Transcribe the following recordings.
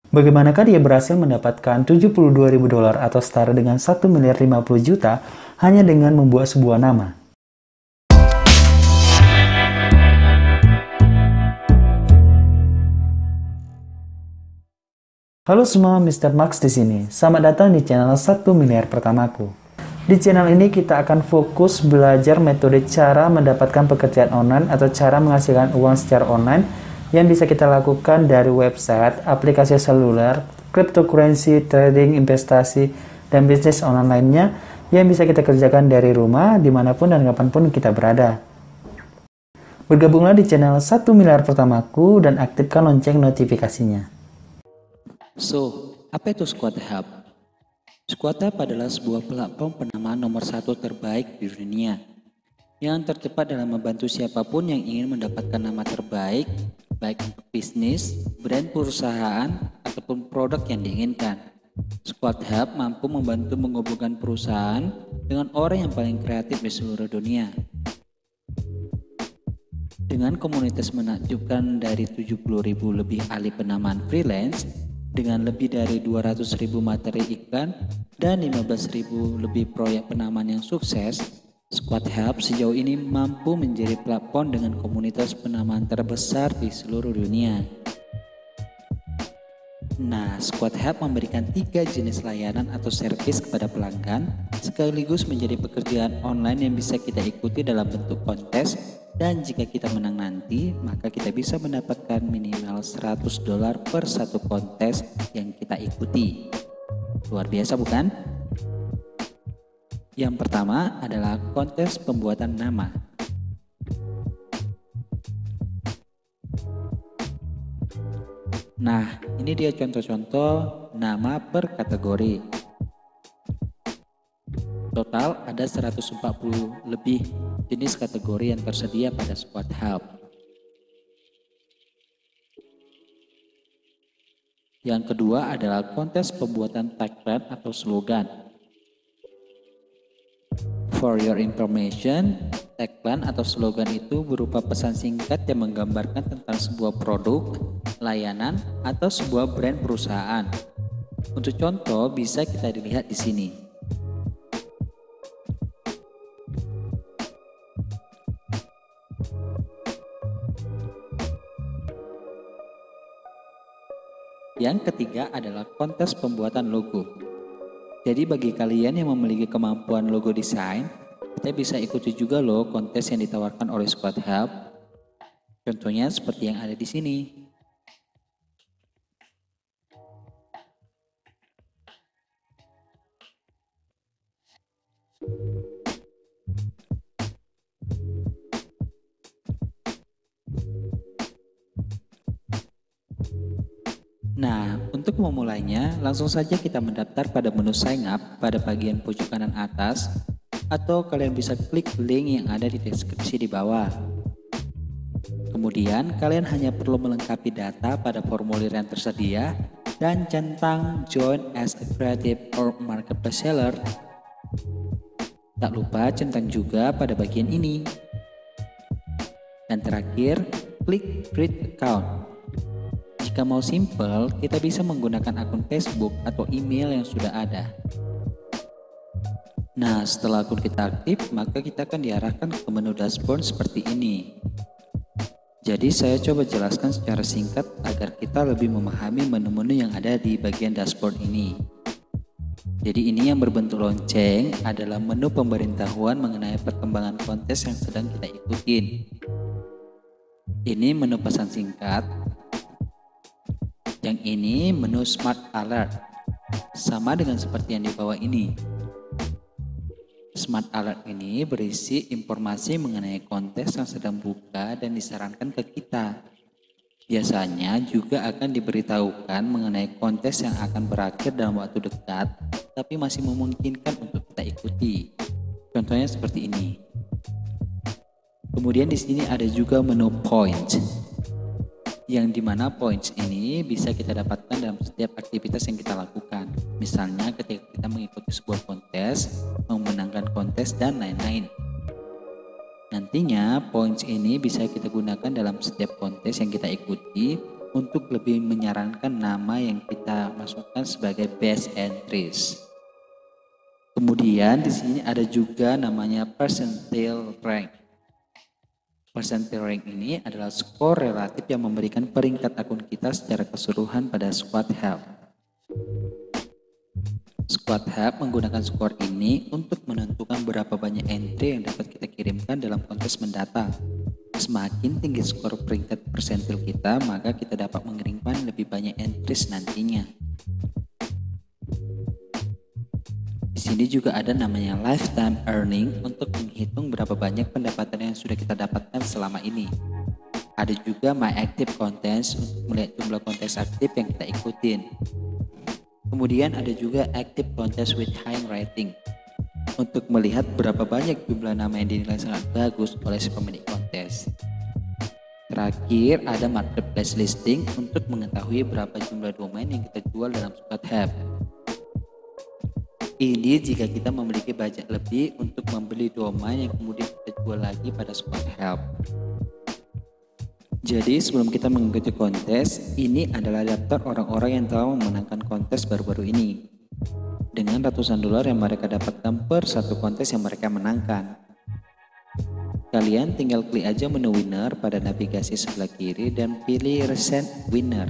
Bagaimanakah dia berhasil mendapatkan 72.000 dolar atau setara dengan 1 miliar 50 juta hanya dengan membuat sebuah nama? Halo semua, Mr. Max di sini. Selamat datang di channel 1 miliar pertamaku. Di channel ini kita akan fokus belajar metode cara mendapatkan pekerjaan online atau cara menghasilkan uang secara online yang bisa kita lakukan dari website, aplikasi seluler, cryptocurrency, trading, investasi, dan bisnis online lainnya yang bisa kita kerjakan dari rumah, dimanapun dan kapanpun kita berada. Bergabunglah di channel 1 miliar pertamaku dan aktifkan lonceng notifikasinya. So, apa itu Squad Hub? Squad Hub adalah sebuah platform penamaan nomor 1 terbaik di dunia yang tercepat dalam membantu siapapun yang ingin mendapatkan nama terbaik, baik untuk bisnis, brand perusahaan, ataupun produk yang diinginkan. Squad Hub mampu membantu menghubungkan perusahaan dengan orang yang paling kreatif di seluruh dunia. Dengan komunitas menakjubkan dari 70.000 lebih ahli penamaan freelance, dengan lebih dari 200.000 materi iklan dan 15.000 lebih proyek penamaan yang sukses, Squad Hub sejauh ini mampu menjadi platform dengan komunitas penamaan terbesar di seluruh dunia. Nah, Squad Hub memberikan 3 jenis layanan atau servis kepada pelanggan, sekaligus menjadi pekerjaan online yang bisa kita ikuti dalam bentuk kontes, dan jika kita menang nanti, maka kita bisa mendapatkan minimal 100 dolar per satu kontes yang kita ikuti. Luar biasa bukan? Yang pertama adalah kontes pembuatan nama. Nah, ini dia contoh-contoh nama per kategori. Total ada 140 lebih jenis kategori yang tersedia pada Squad Hub. Yang kedua adalah kontes pembuatan tagline atau slogan. For your information, tagline atau slogan itu berupa pesan singkat yang menggambarkan tentang sebuah produk, layanan, atau sebuah brand perusahaan. Untuk contoh bisa kita dilihat di sini. Yang ketiga adalah kontes pembuatan logo. Jadi bagi kalian yang memiliki kemampuan logo desain, kita bisa ikuti juga loh kontes yang ditawarkan oleh Squad Hub. Contohnya seperti yang ada di sini. Nah, untuk memulainya, langsung saja kita mendaftar pada menu sign up pada bagian pojok kanan atas, atau kalian bisa klik link yang ada di deskripsi di bawah. Kemudian, kalian hanya perlu melengkapi data pada formulir yang tersedia dan centang join as a creative or marketplace seller. Tak lupa centang juga pada bagian ini. Dan terakhir, klik create account. Jika mau simple, kita bisa menggunakan akun Facebook atau email yang sudah ada. Nah, setelah akun kita aktif, maka kita akan diarahkan ke menu dashboard seperti ini. Jadi saya coba jelaskan secara singkat agar kita lebih memahami menu-menu yang ada di bagian dashboard ini. Jadi ini yang berbentuk lonceng adalah menu pemberitahuan mengenai perkembangan kontes yang sedang kita ikutin. Ini menu pesan singkat. Yang ini menu Smart Alert, sama dengan seperti yang di bawah ini. Smart Alert ini berisi informasi mengenai kontes yang sedang buka dan disarankan ke kita. Biasanya juga akan diberitahukan mengenai kontes yang akan berakhir dalam waktu dekat, tapi masih memungkinkan untuk kita ikuti. Contohnya seperti ini. Kemudian di sini ada juga menu Points, yang dimana points ini bisa kita dapatkan dalam setiap aktivitas yang kita lakukan. Misalnya ketika kita mengikuti sebuah kontes, memenangkan kontes, dan lain-lain. Nantinya points ini bisa kita gunakan dalam setiap kontes yang kita ikuti untuk lebih menyarankan nama yang kita masukkan sebagai best entries. Kemudian di sini ada juga namanya percentile rank. Percentile rank ini adalah skor relatif yang memberikan peringkat akun kita secara keseluruhan pada Squad Help. Squad Help menggunakan skor ini untuk menentukan berapa banyak entry yang dapat kita kirimkan dalam kontes mendata. Semakin tinggi skor peringkat persentil kita, maka kita dapat mengirimkan lebih banyak entries nantinya. Di sini juga ada namanya lifetime earning untuk menghitung berapa banyak pendapatan yang sudah kita dapatkan selama ini. Ada juga my active contest untuk melihat jumlah kontes aktif yang kita ikutin. Kemudian ada juga active contest with high rating untuk melihat berapa banyak jumlah nama yang dinilai sangat bagus oleh si pemilik kontes. Terakhir ada marketplace listing untuk mengetahui berapa jumlah domain yang kita jual dalam Squad Help. Ini jika kita memiliki budget lebih untuk membeli domain yang kemudian kita jual lagi pada Squad Help. Jadi sebelum kita mengikuti kontes, ini adalah daftar orang-orang yang telah memenangkan kontes baru-baru ini dengan ratusan dolar yang mereka dapatkan per satu kontes yang mereka menangkan. Kalian tinggal klik aja menu winner pada navigasi sebelah kiri dan pilih recent winner.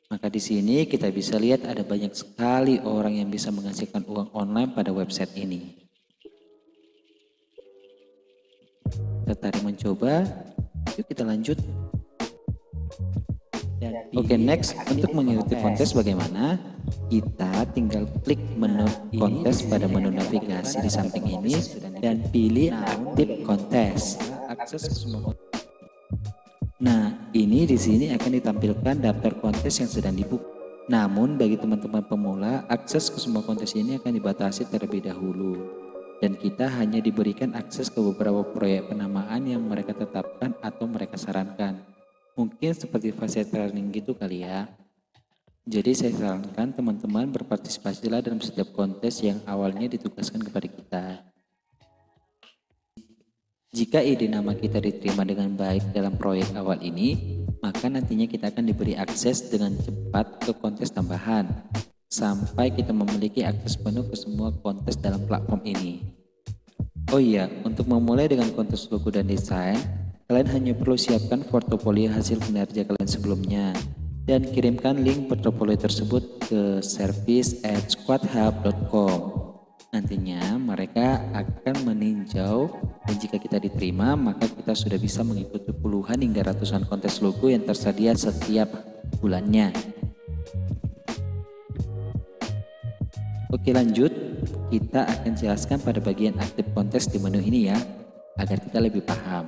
Maka di sini kita bisa lihat ada banyak sekali orang yang bisa menghasilkan uang online pada website ini. Tertarik mencoba? Yuk kita lanjut. Oke, next untuk mengikuti kontes bagaimana? Kita tinggal klik menu kontes pada menu navigasi di samping ini dan pilih aktif kontes. Akses ke semua. Nah, ini di sini akan ditampilkan daftar kontes yang sedang dibuka. Namun bagi teman-teman pemula, akses ke semua kontes ini akan dibatasi terlebih dahulu. Dan kita hanya diberikan akses ke beberapa proyek penamaan yang mereka tetapkan atau mereka sarankan. Mungkin seperti fase training gitu kali ya. Jadi saya sarankan teman-teman berpartisipasilah dalam setiap kontes yang awalnya ditugaskan kepada kita. Jika ide nama kita diterima dengan baik dalam proyek awal ini, maka nantinya kita akan diberi akses dengan cepat ke kontes tambahan, sampai kita memiliki akses penuh ke semua kontes dalam platform ini. Oh iya, untuk memulai dengan kontes logo dan desain, kalian hanya perlu siapkan portofolio hasil kinerja kalian sebelumnya dan kirimkan link portofolio tersebut ke service@squadhelp.com. Nantinya mereka akan meninjau dan jika kita diterima maka kita sudah bisa mengikuti puluhan hingga ratusan kontes logo yang tersedia setiap bulannya. Oke lanjut, kita akan jelaskan pada bagian aktif kontes di menu ini ya, agar kita lebih paham.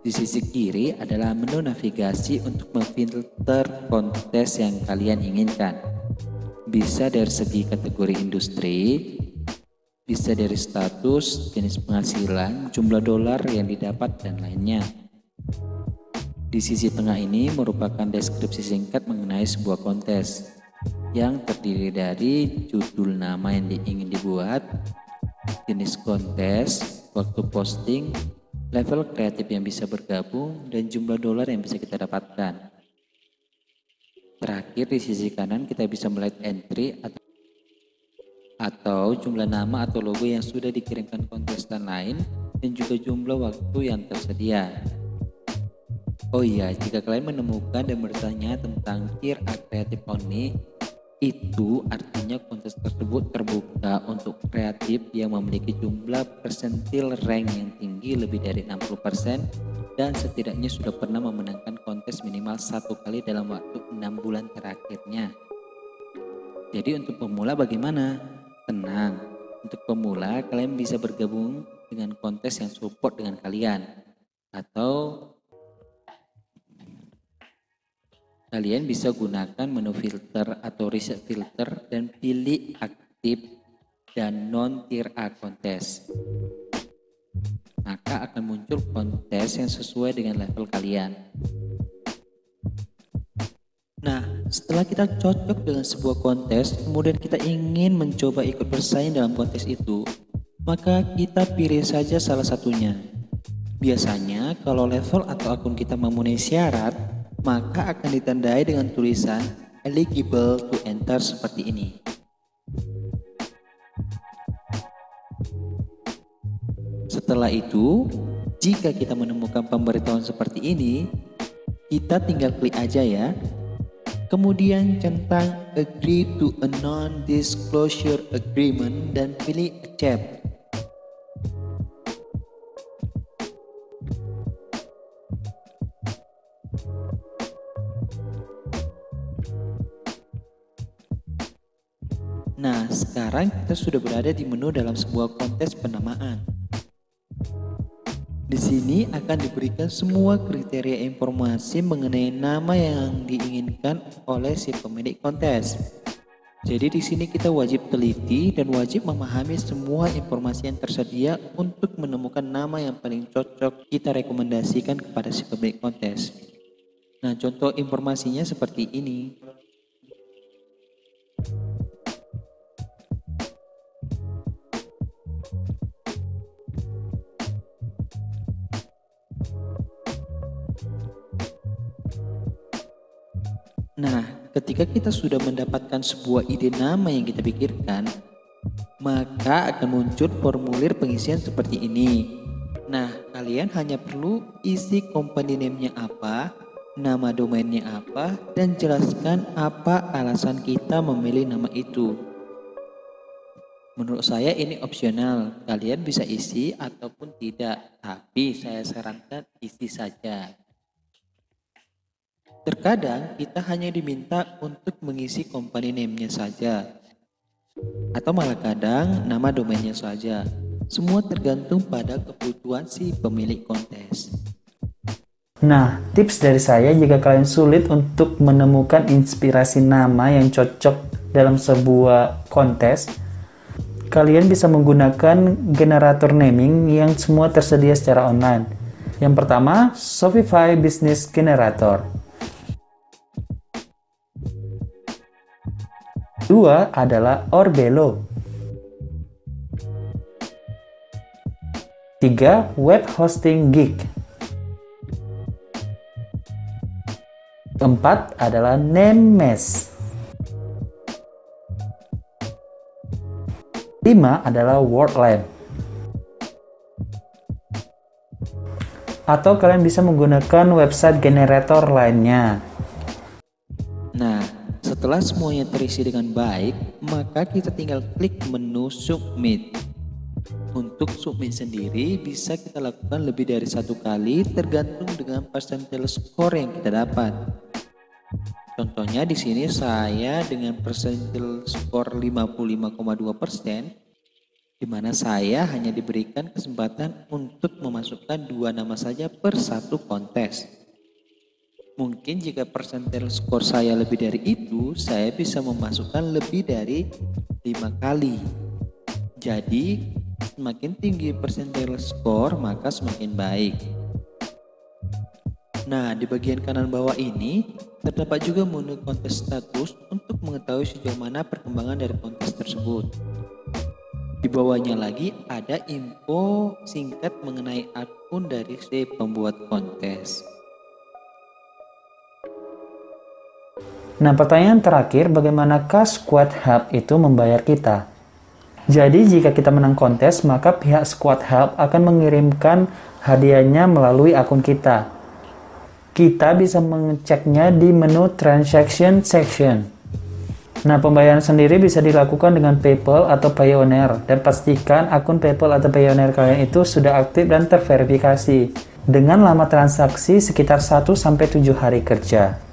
Di sisi kiri adalah menu navigasi untuk memfilter kontes yang kalian inginkan. Bisa dari segi kategori industri, bisa dari status, jenis penghasilan, jumlah dolar yang didapat, dan lainnya. Di sisi tengah ini merupakan deskripsi singkat mengenai sebuah kontes yang terdiri dari judul nama yang ingin dibuat, jenis kontes, waktu posting, level kreatif yang bisa bergabung, dan jumlah dolar yang bisa kita dapatkan. Terakhir di sisi kanan kita bisa melihat entry atau jumlah nama atau logo yang sudah dikirimkan kontestan lain dan juga jumlah waktu yang tersedia. Oh iya, jika kalian menemukan dan bertanya tentang tier kreatif only, itu artinya kontes tersebut terbuka untuk kreatif yang memiliki jumlah persentil rank yang tinggi lebih dari 60% dan setidaknya sudah pernah memenangkan kontes minimal 1 kali dalam waktu 6 bulan terakhirnya. Jadi untuk pemula bagaimana? Tenang, untuk pemula kalian bisa bergabung dengan kontes yang support dengan kalian atau kalian bisa gunakan menu filter atau reset filter dan pilih aktif dan non-tier A kontes. Maka akan muncul kontes yang sesuai dengan level kalian. Nah, setelah kita cocok dengan sebuah kontes, kemudian kita ingin mencoba ikut bersaing dalam kontes itu, maka kita pilih saja salah satunya. Biasanya kalau level atau akun kita memenuhi syarat, maka akan ditandai dengan tulisan eligible to enter seperti ini. Setelah itu, jika kita menemukan pemberitahuan seperti ini, kita tinggal klik aja ya. Kemudian centang agree to a non-disclosure agreement dan pilih accept. Nah, sekarang kita sudah berada di menu dalam sebuah kontes penamaan. Di sini akan diberikan semua kriteria informasi mengenai nama yang diinginkan oleh si pemilik kontes. Jadi di sini kita wajib teliti dan wajib memahami semua informasi yang tersedia untuk menemukan nama yang paling cocok kita rekomendasikan kepada si pemilik kontes. Nah, contoh informasinya seperti ini. Nah, ketika kita sudah mendapatkan sebuah ide nama yang kita pikirkan, maka akan muncul formulir pengisian seperti ini. Nah, kalian hanya perlu isi company name-nya apa, nama domainnya apa, dan jelaskan apa alasan kita memilih nama itu. Menurut saya ini opsional, kalian bisa isi ataupun tidak, tapi saya sarankan isi saja. Terkadang kita hanya diminta untuk mengisi company name-nya saja, atau malah kadang nama domainnya saja. Semua tergantung pada kebutuhan si pemilik kontes. Nah, tips dari saya jika kalian sulit untuk menemukan inspirasi nama yang cocok dalam sebuah kontes, kalian bisa menggunakan generator naming yang semua tersedia secara online. Yang pertama, Shopify Business Generator. Dua adalah Orbelo. 3. Web Hosting Gig. 4 adalah NameMesh. 5 adalah WordLab. Atau kalian bisa menggunakan website generator lainnya. Nah, setelah semuanya terisi dengan baik, maka kita tinggal klik menu Submit. Untuk submit sendiri bisa kita lakukan lebih dari satu kali tergantung dengan percentile score yang kita dapat. Contohnya di sini saya dengan percentile skor 55,2%, di mana saya hanya diberikan kesempatan untuk memasukkan 2 nama saja per satu kontes. Mungkin jika persentile skor saya lebih dari itu, saya bisa memasukkan lebih dari 5 kali. Jadi, semakin tinggi persentile skor, maka semakin baik. Nah, di bagian kanan bawah ini, terdapat juga menu kontes status untuk mengetahui sejauh mana perkembangan dari kontes tersebut. Di bawahnya lagi ada info singkat mengenai akun dari si pembuat kontes. Nah, pertanyaan terakhir, bagaimanakah Squad Hub itu membayar kita? Jadi, jika kita menang kontes, maka pihak Squad Hub akan mengirimkan hadiahnya melalui akun kita. Kita bisa mengeceknya di menu Transaction section. Nah, pembayaran sendiri bisa dilakukan dengan PayPal atau Payoneer, dan pastikan akun PayPal atau Payoneer kalian itu sudah aktif dan terverifikasi dengan lama transaksi sekitar 1-7 hari kerja.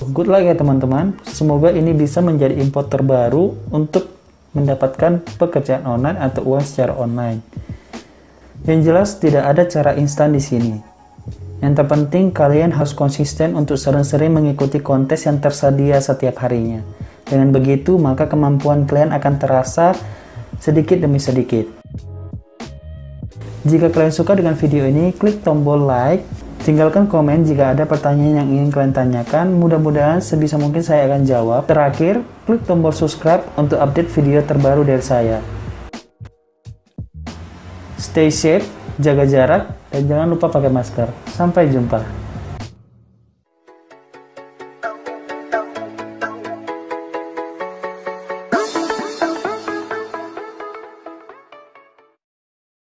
Good luck ya teman-teman, semoga ini bisa menjadi info terbaru untuk mendapatkan pekerjaan online atau uang secara online. Yang jelas tidak ada cara instan di sini. Yang terpenting kalian harus konsisten untuk sering-sering mengikuti kontes yang tersedia setiap harinya. Dengan begitu maka kemampuan kalian akan terasa sedikit demi sedikit. Jika kalian suka dengan video ini, klik tombol like. Tinggalkan komen jika ada pertanyaan yang ingin kalian tanyakan, mudah-mudahan sebisa mungkin saya akan jawab. Terakhir, klik tombol subscribe untuk update video terbaru dari saya. Stay Stay safe, jaga jarak, dan jangan lupa pakai masker. Sampai jumpa.